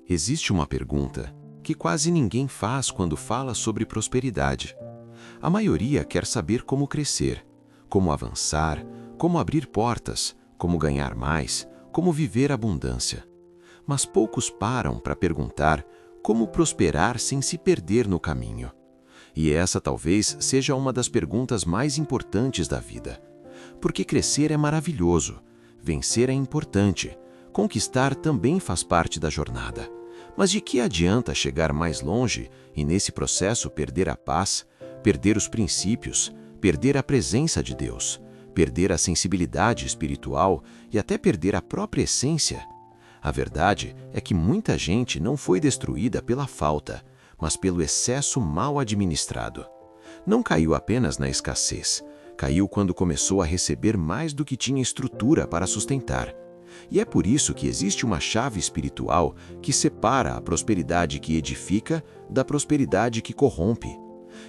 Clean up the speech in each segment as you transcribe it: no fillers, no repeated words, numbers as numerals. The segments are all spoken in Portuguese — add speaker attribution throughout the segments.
Speaker 1: Existe uma pergunta que quase ninguém faz quando fala sobre prosperidade. A maioria quer saber como crescer, como avançar, como abrir portas, como ganhar mais, como viver abundância. Mas poucos param para perguntar como prosperar sem se perder no caminho. E essa talvez seja uma das perguntas mais importantes da vida. Porque crescer é maravilhoso, vencer é importante, conquistar também faz parte da jornada. Mas de que adianta chegar mais longe e nesse processo perder a paz, perder os princípios, perder a presença de Deus, perder a sensibilidade espiritual e até perder a própria essência? A verdade é que muita gente não foi destruída pela falta, mas pelo excesso mal administrado. Não caiu apenas na escassez, caiu quando começou a receber mais do que tinha estrutura para sustentar. E é por isso que existe uma chave espiritual que separa a prosperidade que edifica da prosperidade que corrompe.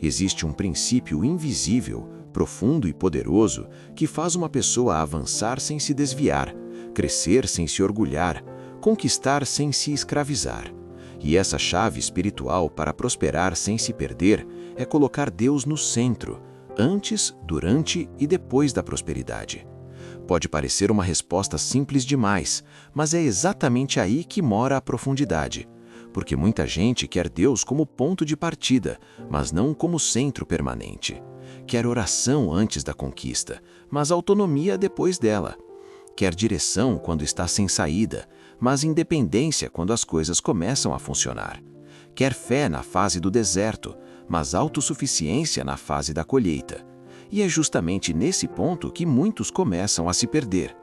Speaker 1: Existe um princípio invisível, profundo e poderoso que faz uma pessoa avançar sem se desviar, crescer sem se orgulhar, conquistar sem se escravizar. E essa chave espiritual para prosperar sem se perder é colocar Deus no centro, antes, durante e depois da prosperidade. Pode parecer uma resposta simples demais, mas é exatamente aí que mora a profundidade. Porque muita gente quer Deus como ponto de partida, mas não como centro permanente. Quer oração antes da conquista, mas autonomia depois dela. Quer direção quando está sem saída, mas independência quando as coisas começam a funcionar. Quer fé na fase do deserto, mas autossuficiência na fase da colheita. E é justamente nesse ponto que muitos começam a se perder.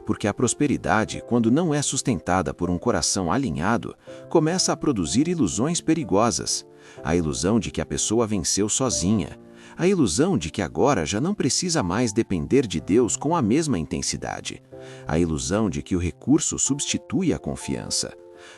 Speaker 1: Porque a prosperidade, quando não é sustentada por um coração alinhado, começa a produzir ilusões perigosas. A ilusão de que a pessoa venceu sozinha. A ilusão de que agora já não precisa mais depender de Deus com a mesma intensidade. A ilusão de que o recurso substitui a confiança.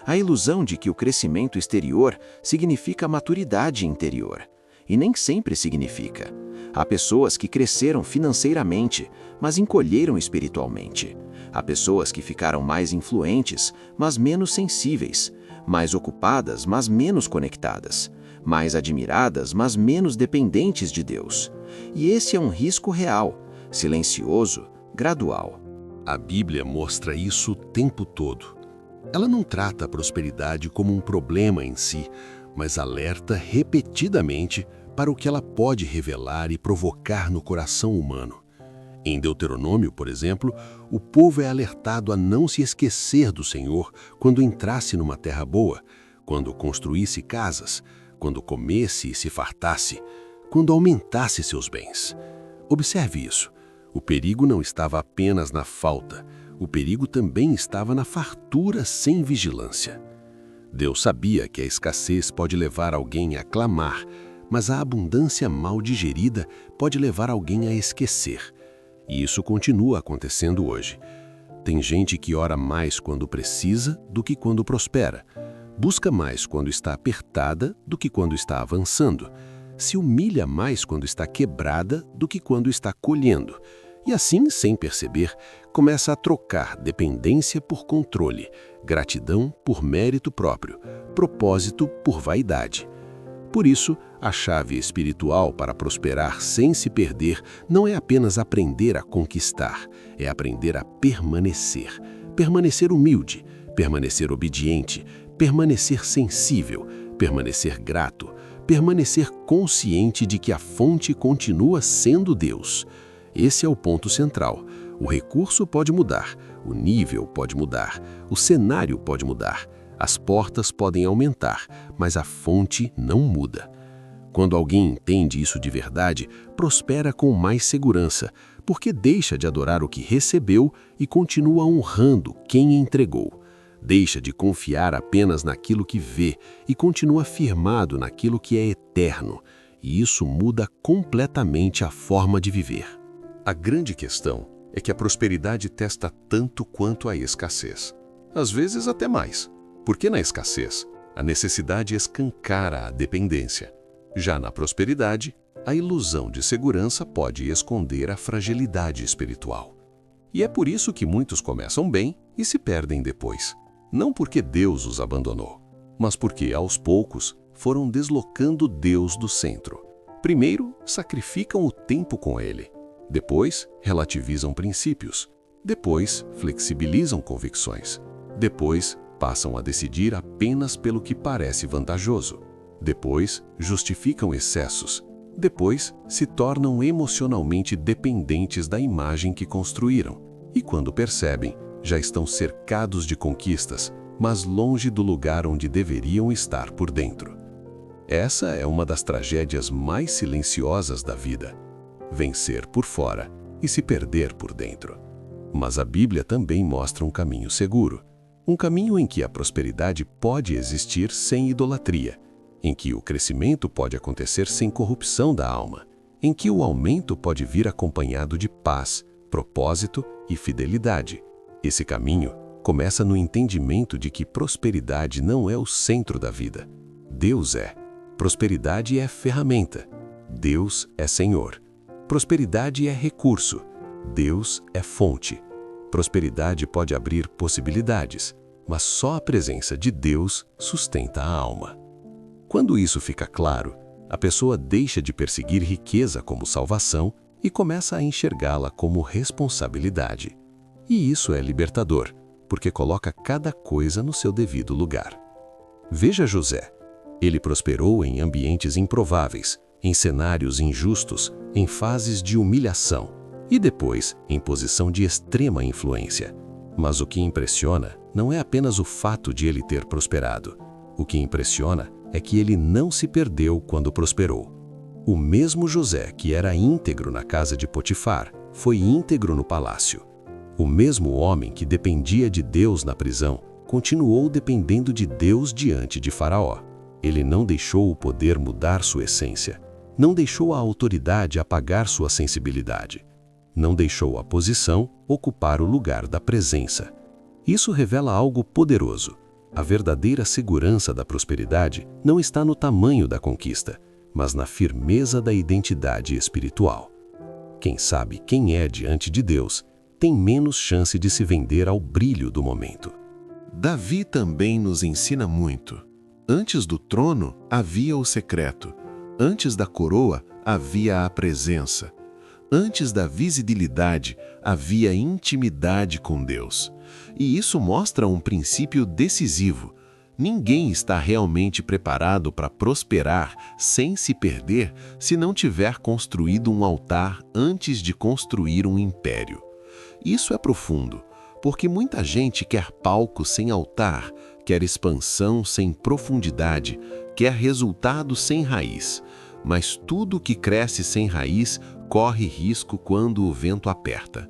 Speaker 1: A ilusão de que o crescimento exterior significa maturidade interior. E nem sempre significa. Há pessoas que cresceram financeiramente, mas encolheram espiritualmente. Há pessoas que ficaram mais influentes, mas menos sensíveis. Mais ocupadas, mas menos conectadas. Mais admiradas, mas menos dependentes de Deus. E esse é um risco real, silencioso, gradual.
Speaker 2: A Bíblia mostra isso o tempo todo. Ela não trata a prosperidade como um problema em si, mas alerta repetidamente para o que ela pode revelar e provocar no coração humano. Em Deuteronômio, por exemplo, o povo é alertado a não se esquecer do Senhor quando entrasse numa terra boa, quando construísse casas, quando comesse e se fartasse, quando aumentasse seus bens. Observe isso. O perigo não estava apenas na falta, o perigo também estava na fartura sem vigilância. Deus sabia que a escassez pode levar alguém a clamar, mas a abundância mal digerida pode levar alguém a esquecer. E isso continua acontecendo hoje. Tem gente que ora mais quando precisa do que quando prospera. Busca mais quando está apertada do que quando está avançando. Se humilha mais quando está quebrada do que quando está colhendo. E assim, sem perceber, começa a trocar dependência por controle, gratidão por mérito próprio, propósito por vaidade. Por isso, a chave espiritual para prosperar sem se perder não é apenas aprender a conquistar, é aprender a permanecer. Permanecer humilde, permanecer obediente, permanecer sensível, permanecer grato, permanecer consciente de que a fonte continua sendo Deus. Esse é o ponto central. O recurso pode mudar, o nível pode mudar, o cenário pode mudar, as portas podem aumentar, mas a fonte não muda. Quando alguém entende isso de verdade, prospera com mais segurança, porque deixa de adorar o que recebeu e continua honrando quem entregou. Deixa de confiar apenas naquilo que vê e continua firmado naquilo que é eterno. E isso muda completamente a forma de viver.
Speaker 3: A grande questão é que a prosperidade testa tanto quanto a escassez. Às vezes até mais, porque na escassez, a necessidade escancara a dependência. Já na prosperidade, a ilusão de segurança pode esconder a fragilidade espiritual. E é por isso que muitos começam bem e se perdem depois. Não porque Deus os abandonou, mas porque, aos poucos, foram deslocando Deus do centro. Primeiro, sacrificam o tempo com Ele. Depois, relativizam princípios. Depois, flexibilizam convicções. Depois, passam a decidir apenas pelo que parece vantajoso. Depois, justificam excessos. Depois, se tornam emocionalmente dependentes da imagem que construíram. E quando percebem, já estão cercados de conquistas, mas longe do lugar onde deveriam estar por dentro. Essa é uma das tragédias mais silenciosas da vida: vencer por fora e se perder por dentro. Mas a Bíblia também mostra um caminho seguro, um caminho em que a prosperidade pode existir sem idolatria, em que o crescimento pode acontecer sem corrupção da alma, em que o aumento pode vir acompanhado de paz, propósito e fidelidade. Esse caminho começa no entendimento de que prosperidade não é o centro da vida. Deus é. Prosperidade é ferramenta. Deus é Senhor. Prosperidade é recurso. Deus é fonte. Prosperidade pode abrir possibilidades, mas só a presença de Deus sustenta a alma. Quando isso fica claro, a pessoa deixa de perseguir riqueza como salvação e começa a enxergá-la como responsabilidade. E isso é libertador, porque coloca cada coisa no seu devido lugar. Veja José. Ele prosperou em ambientes improváveis, em cenários injustos, em fases de humilhação e depois em posição de extrema influência. Mas o que impressiona não é apenas o fato de ele ter prosperado. O que impressiona é que ele não se perdeu quando prosperou. O mesmo José que era íntegro na casa de Potifar foi íntegro no palácio. O mesmo homem que dependia de Deus na prisão continuou dependendo de Deus diante de Faraó. Ele não deixou o poder mudar sua essência, não deixou a autoridade apagar sua sensibilidade, não deixou a posição ocupar o lugar da presença. Isso revela algo poderoso. A verdadeira segurança da prosperidade não está no tamanho da conquista, mas na firmeza da identidade espiritual. Quem sabe quem é diante de Deus tem menos chance de se vender ao brilho do momento.
Speaker 1: Davi também nos ensina muito. Antes do trono havia o secreto. Antes da coroa havia a presença. Antes da visibilidade havia intimidade com Deus. E isso mostra um princípio decisivo. Ninguém está realmente preparado para prosperar sem se perder se não tiver construído um altar antes de construir um império. Isso é profundo, porque muita gente quer palco sem altar, quer expansão sem profundidade, quer resultado sem raiz. Mas tudo que cresce sem raiz corre risco quando o vento aperta.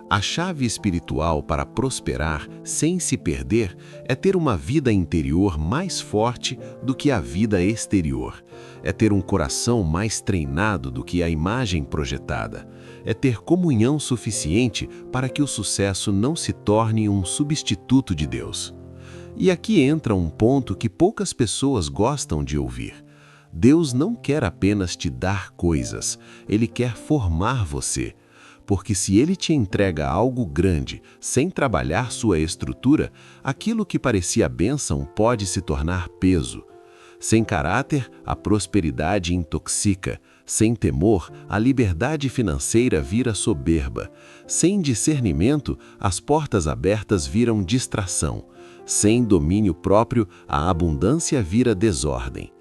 Speaker 1: A chave espiritual para prosperar sem se perder é ter uma vida interior mais forte do que a vida exterior. É ter um coração mais treinado do que a imagem projetada. É ter comunhão suficiente para que o sucesso não se torne um substituto de Deus. E aqui entra um ponto que poucas pessoas gostam de ouvir. Deus não quer apenas te dar coisas, Ele quer formar você. Porque se Ele te entrega algo grande, sem trabalhar sua estrutura, aquilo que parecia bênção pode se tornar peso. Sem caráter, a prosperidade intoxica. Sem temor, a liberdade financeira vira soberba. Sem discernimento, as portas abertas viram distração. Sem domínio próprio, a abundância vira desordem.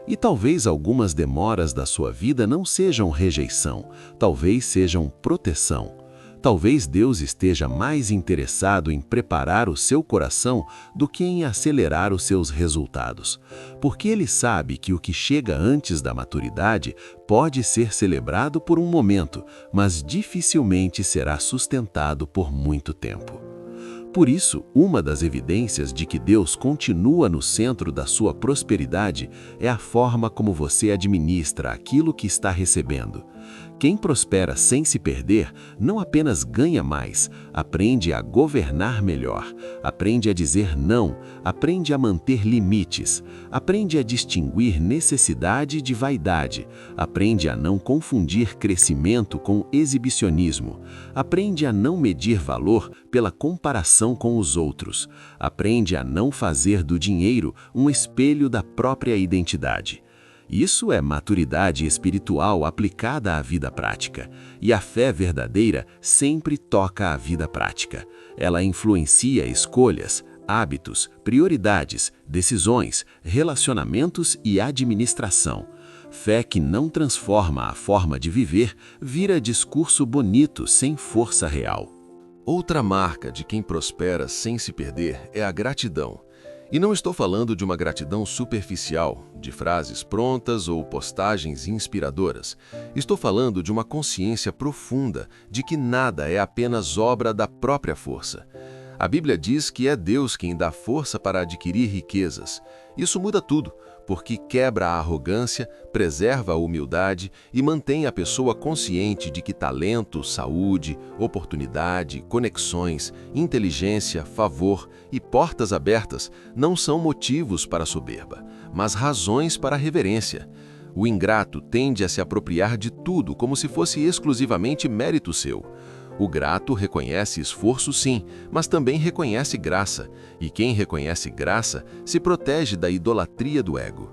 Speaker 1: E talvez algumas demoras da sua vida não sejam rejeição, talvez sejam proteção. Talvez Deus esteja mais interessado em preparar o seu coração do que em acelerar os seus resultados. Porque Ele sabe que o que chega antes da maturidade pode ser celebrado por um momento, mas dificilmente será sustentado por muito tempo. Por isso, uma das evidências de que Deus continua no centro da sua prosperidade é a forma como você administra aquilo que está recebendo. Quem prospera sem se perder não apenas ganha mais, aprende a governar melhor, aprende a dizer não, aprende a manter limites, aprende a distinguir necessidade de vaidade, aprende a não confundir crescimento com exibicionismo, aprende a não medir valor pela comparação com os outros, aprende a não fazer do dinheiro um espelho da própria identidade. Isso é maturidade espiritual aplicada à vida prática. E a fé verdadeira sempre toca a vida prática. Ela influencia escolhas, hábitos, prioridades, decisões, relacionamentos e administração. Fé que não transforma a forma de viver vira discurso bonito sem força real.
Speaker 3: Outra marca de quem prospera sem se perder é a gratidão. E não estou falando de uma gratidão superficial, de frases prontas ou postagens inspiradoras. Estou falando de uma consciência profunda de que nada é apenas obra da própria força. A Bíblia diz que é Deus quem dá força para adquirir riquezas. Isso muda tudo, porque quebra a arrogância, preserva a humildade e mantém a pessoa consciente de que talento, saúde, oportunidade, conexões, inteligência, favor e portas abertas não são motivos para a soberba, mas razões para a reverência. O ingrato tende a se apropriar de tudo como se fosse exclusivamente mérito seu. O grato reconhece esforço sim, mas também reconhece graça, e quem reconhece graça se protege da idolatria do ego.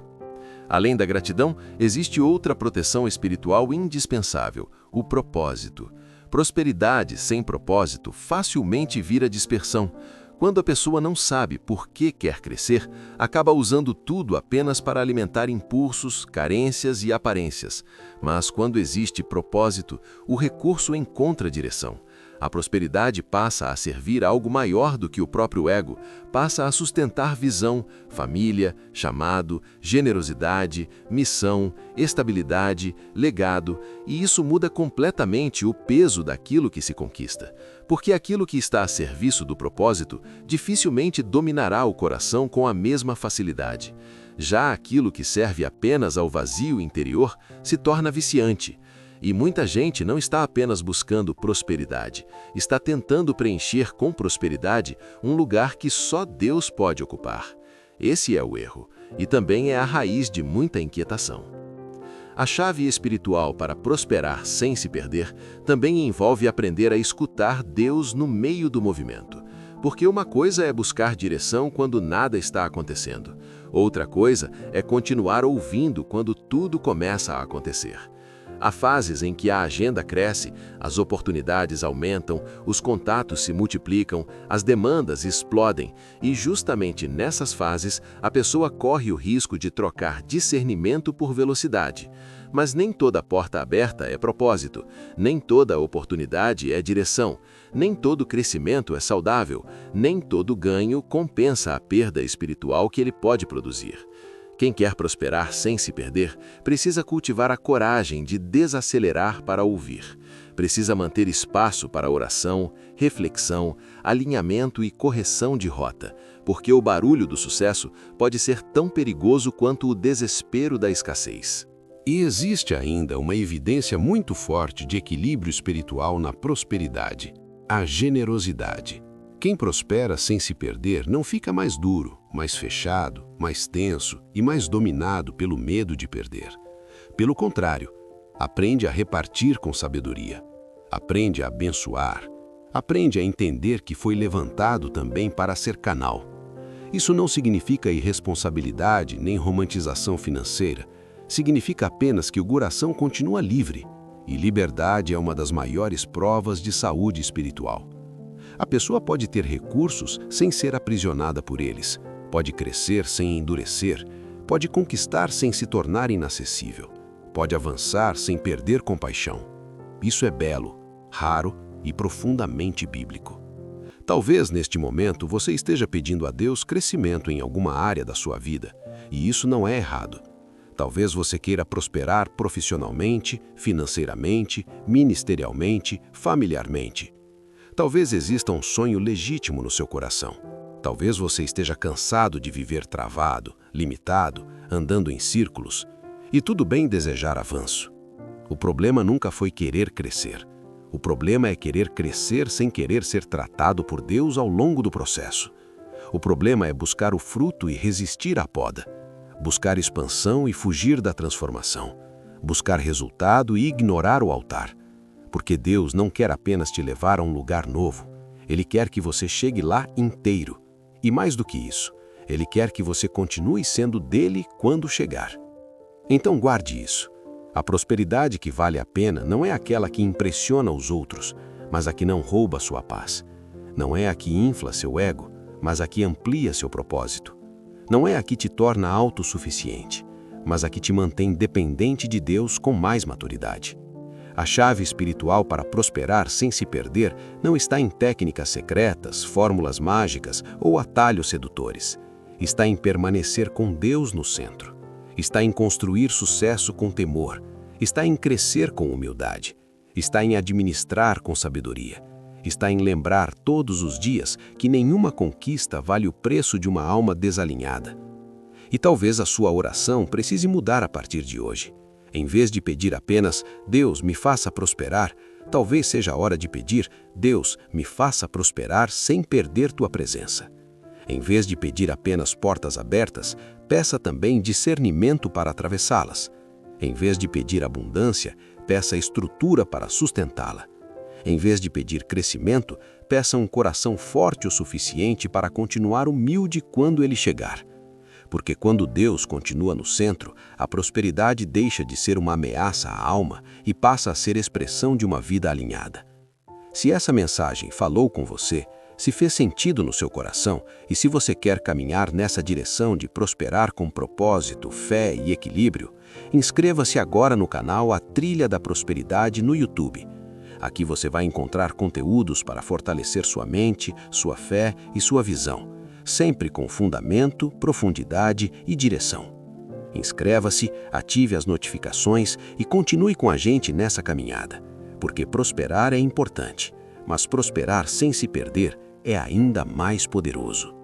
Speaker 3: Além da gratidão, existe outra proteção espiritual indispensável, o propósito. Prosperidade sem propósito facilmente vira dispersão. Quando a pessoa não sabe por que quer crescer, acaba usando tudo apenas para alimentar impulsos, carências e aparências. Mas quando existe propósito, o recurso encontra direção. A prosperidade passa a servir a algo maior do que o próprio ego, passa a sustentar visão, família, chamado, generosidade, missão, estabilidade, legado, e isso muda completamente o peso daquilo que se conquista. Porque aquilo que está a serviço do propósito dificilmente dominará o coração com a mesma facilidade. Já aquilo que serve apenas ao vazio interior se torna viciante. E muita gente não está apenas buscando prosperidade, está tentando preencher com prosperidade um lugar que só Deus pode ocupar. Esse é o erro, e também é a raiz de muita inquietação. A chave espiritual para prosperar sem se perder também envolve aprender a escutar Deus no meio do movimento. Porque uma coisa é buscar direção quando nada está acontecendo. Outra coisa é continuar ouvindo quando tudo começa a acontecer. Há fases em que a agenda cresce, as oportunidades aumentam, os contatos se multiplicam, as demandas explodem, e justamente nessas fases a pessoa corre o risco de trocar discernimento por velocidade. Mas nem toda porta aberta é propósito, nem toda oportunidade é direção, nem todo crescimento é saudável, nem todo ganho compensa a perda espiritual que ele pode produzir. Quem quer prosperar sem se perder, precisa cultivar a coragem de desacelerar para ouvir. Precisa manter espaço para oração, reflexão, alinhamento e correção de rota, porque o barulho do sucesso pode ser tão perigoso quanto o desespero da escassez.
Speaker 2: E existe ainda uma evidência muito forte de equilíbrio espiritual na prosperidade: a generosidade. Quem prospera sem se perder não fica mais duro, mais fechado, mais tenso e mais dominado pelo medo de perder. Pelo contrário, aprende a repartir com sabedoria, aprende a abençoar, aprende a entender que foi levantado também para ser canal. Isso não significa irresponsabilidade nem romantização financeira, significa apenas que o coração continua livre, e liberdade é uma das maiores provas de saúde espiritual. A pessoa pode ter recursos sem ser aprisionada por eles, pode crescer sem endurecer, pode conquistar sem se tornar inacessível, pode avançar sem perder compaixão. Isso é belo, raro e profundamente bíblico. Talvez neste momento você esteja pedindo a Deus crescimento em alguma área da sua vida, e isso não é errado. Talvez você queira prosperar profissionalmente, financeiramente, ministerialmente, familiarmente. Talvez exista um sonho legítimo no seu coração. Talvez você esteja cansado de viver travado, limitado, andando em círculos. E tudo bem desejar avanço. O problema nunca foi querer crescer. O problema é querer crescer sem querer ser tratado por Deus ao longo do processo. O problema é buscar o fruto e resistir à poda. Buscar expansão e fugir da transformação. Buscar resultado e ignorar o altar. Porque Deus não quer apenas te levar a um lugar novo. Ele quer que você chegue lá inteiro. E mais do que isso, Ele quer que você continue sendo dele quando chegar. Então guarde isso. A prosperidade que vale a pena não é aquela que impressiona os outros, mas a que não rouba sua paz. Não é a que infla seu ego, mas a que amplia seu propósito. Não é a que te torna autossuficiente, mas a que te mantém dependente de Deus com mais maturidade. A chave espiritual para prosperar sem se perder não está em técnicas secretas, fórmulas mágicas ou atalhos sedutores. Está em permanecer com Deus no centro. Está em construir sucesso com temor. Está em crescer com humildade. Está em administrar com sabedoria. Está em lembrar todos os dias que nenhuma conquista vale o preço de uma alma desalinhada. E talvez a sua oração precise mudar a partir de hoje. Em vez de pedir apenas, Deus, me faça prosperar, talvez seja a hora de pedir, Deus, me faça prosperar sem perder tua presença. Em vez de pedir apenas portas abertas, peça também discernimento para atravessá-las. Em vez de pedir abundância, peça estrutura para sustentá-la. Em vez de pedir crescimento, peça um coração forte o suficiente para continuar humilde quando ele chegar. Porque quando Deus continua no centro, a prosperidade deixa de ser uma ameaça à alma e passa a ser expressão de uma vida alinhada. Se essa mensagem falou com você, se fez sentido no seu coração e se você quer caminhar nessa direção de prosperar com propósito, fé e equilíbrio, inscreva-se agora no canal A Trilha da Prosperidade no YouTube. Aqui você vai encontrar conteúdos para fortalecer sua mente, sua fé e sua visão, sempre com fundamento, profundidade e direção. Inscreva-se, ative as notificações e continue com a gente nessa caminhada, porque prosperar é importante, mas prosperar sem se perder é ainda mais poderoso.